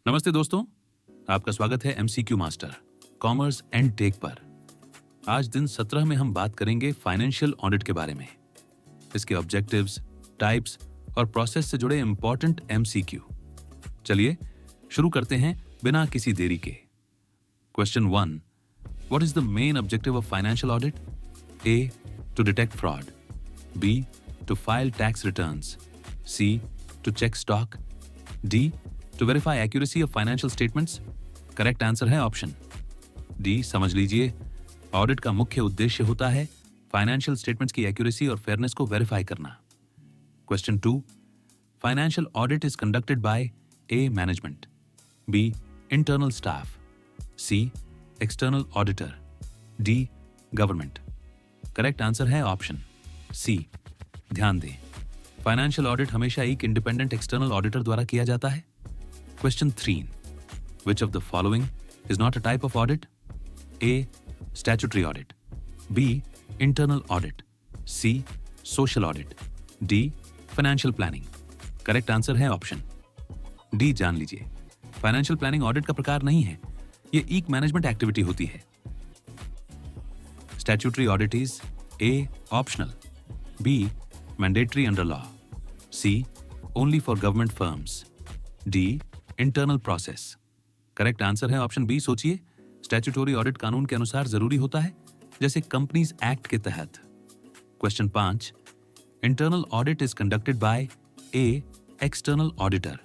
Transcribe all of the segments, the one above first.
नमस्ते दोस्तों, आपका स्वागत है MCQ master commerce and tech पर। आज दिन 17 में हम बात करेंगे फाइनेंशियल ऑडिट के बारे में, इसके ऑब्जेक्टिव्स, टाइप्स और प्रोसेस से जुड़े इंपॉर्टेंट एमसीक्यू। चलिए शुरू करते हैं बिना किसी देरी के। Question 1, what is the main objective of financial audit? A, to detect fraud, B, to file tax returns, C, to check stock, D, to verify accuracy of financial statements? Correct answer है option D. समझ लीजिए, audit का मुख्य उद्देश्य होता है financial statements की accuracy और फेयरनेस को वेरीफाई करना। Question 2, financial audit is conducted by A, management, B, internal staff, C, external auditor, D, government. Correct answer है ऑप्शन सी। ध्यान दें, फाइनेंशियल ऑडिट हमेशा एक इंडिपेंडेंट एक्सटर्नल ऑडिटर द्वारा किया जाता है। Question 3. Which of the following is not a type of audit? A, statutory audit, B, internal audit, C, social audit, D, financial planning. Correct answer है option D. जान लीजिए, financial planning audit का प्रकार नहीं है, ये एक मैनेजमेंट एक्टिविटी होती है। Statutory audit is A, optional, B, mandatory under law, C, only for government firms, D, internal process. Correct answer है ऑप्शन बी। सोचिए, स्टैट्यूटोरी ऑडिट कानून के अनुसार जरूरी होता है, जैसे कंपनीज एक्ट के तहत। Question 5, internal audit is conducted by A, external auditor,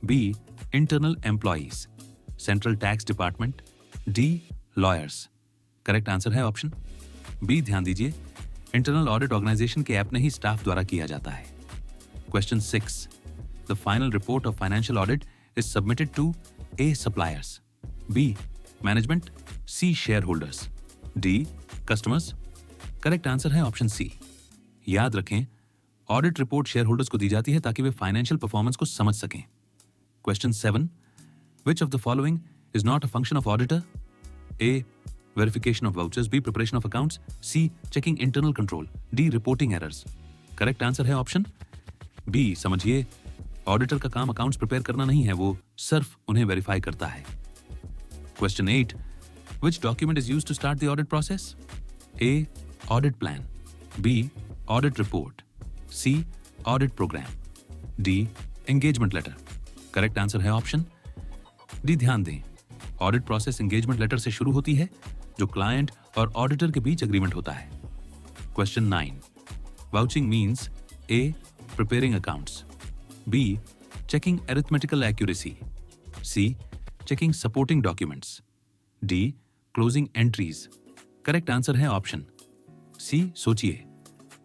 B, internal employees, central tax department, D, lawyers. Correct answer है ऑप्शन बी। ध्यान दीजिए, इंटरनल ऑडिट ऑर्गेनाइजेशन के ऐप नहीं, स्टाफ द्वारा किया जाता है। Question 6, the final report of financial audit is submitted to A, suppliers, B, management, C, shareholders, D, customers. Correct answer है ऑप्शन सी। याद रखें, ऑडिट रिपोर्ट शेयर होल्डर्स को दी जाती है ताकि वे फाइनेंशियल परफॉर्मेंस को समझ सकें। Question 7, which of the following is not a function of auditor? A, verification of vouchers, B, preparation of accounts, C, checking internal control, D, reporting errors. Correct answer है option B. समझिए, auditor का काम accounts prepare करना नहीं है, वो सिर्फ उन्हें वेरीफाई करता है। Question 8, which document is used to start the audit process? A, audit plan, B, audit report, C, audit programme, D, engagement letter. Correct answer है ऑप्शन डी। ध्यान दें, ऑडिट प्रोसेस एंगेजमेंट लेटर से शुरू होती है, जो क्लाइंट और auditor के बीच एग्रीमेंट होता है। Question 9, vouching means A, preparing accounts, B, checking arithmetical accuracy, C, checking supporting documents, D, closing entries. Correct answer है ऑप्शन सी। सोचिए,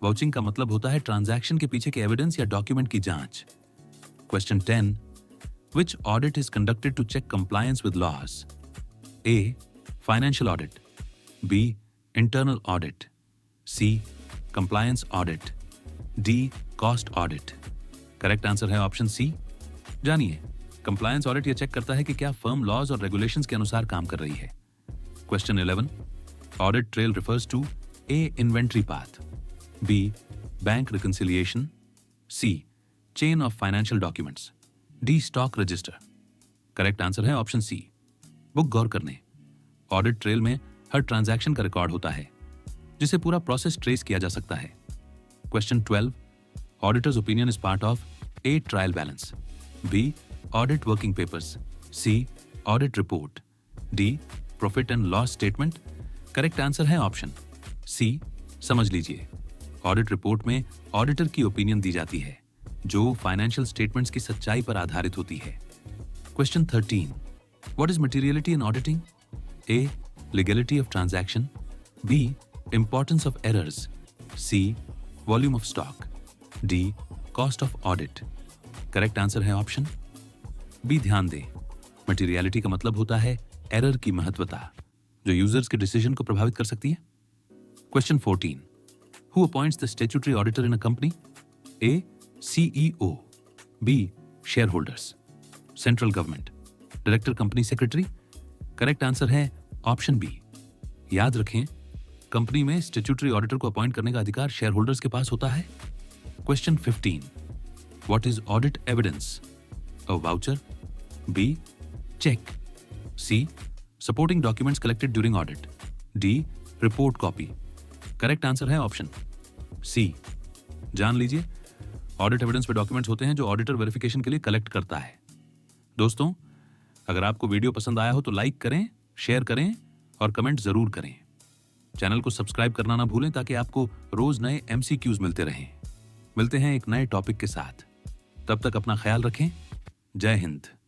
वाउचिंग का मतलब होता है ट्रांजैक्शन के पीछे के एविडेंस या डॉक्यूमेंट की जांच। Question 10, which audit is conducted to check compliance with laws? A, financial audit, B, internal audit, C, compliance audit, D, cost audit. Correct answer है ऑप्शन सी। जानिए, कंप्लायंस ऑडिट यह चेक करता है कि क्या फर्म लॉज और रेगुलेशंस के अनुसार काम कर रही है। Question 11, audit trail refers to A, inventory path, B, bank reconciliation, C, chain of financial documents, D, stock register. Correct answer है ऑप्शन सी। बुक गौर करने, ऑडिट ट्रेल में हर ट्रांजैक्शन का रिकॉर्ड होता है, जिसे पूरा प्रोसेस ट्रेस किया जा सकता है। Question 12, auditor's opinion is part of A, trial balance, B, audit working papers, C, audit report, D, profit and loss statement. Correct answer है ऑप्शन सी। समझ लीजिए, ऑडिट रिपोर्ट में ऑडिटर की ओपिनियन दी जाती है, जो फाइनेंशियल स्टेटमेंट्स की सच्चाई पर आधारित होती है। Question 13, what is materiality in auditing? A, legality of transaction, B, importance of errors, C, volume of stock, D, cost of audit. Correct answer है ऑप्शन बी। ध्यान दें, मटेरियलिटी का मतलब होता है एरर की महत्वता, जो यूजर्स के डिसीजन को प्रभावित कर सकती है। Question 14, who appoints the statutory auditor in a company? A, CEO, B, shareholders, central government, director, company secretary. Correct answer है ऑप्शन बी। याद रखें, कंपनी में स्टैट्यूटरी ऑडिटर को अपॉइंट करने का अधिकार शेयर होल्डर्स के पास होता है। Question 15. What is audit evidence? A voucher, B, check. C. Supporting documents collected during audit. D. Report copy. Correct answer है ऑप्शन सी. जान लीजिए, ऑडिट एविडेंस पे डॉक्यूमेंट्स होते हैं जो ऑडिटर वेरिफिकेशन के लिए कलेक्ट करता है. दोस्तों, अगर आपको वीडियो पसंद आया हो तो लाइक करें, शेयर करें और कमेंट जरूर करें. चैनल को सब्सक्राइब करना ना भूलें ताकि आपको रोज नए MCQs मिलते रहें. मिलते हैं एक नए टॉपिक के साथ. तब तक अपना ख्याल रखें. जय हिंद.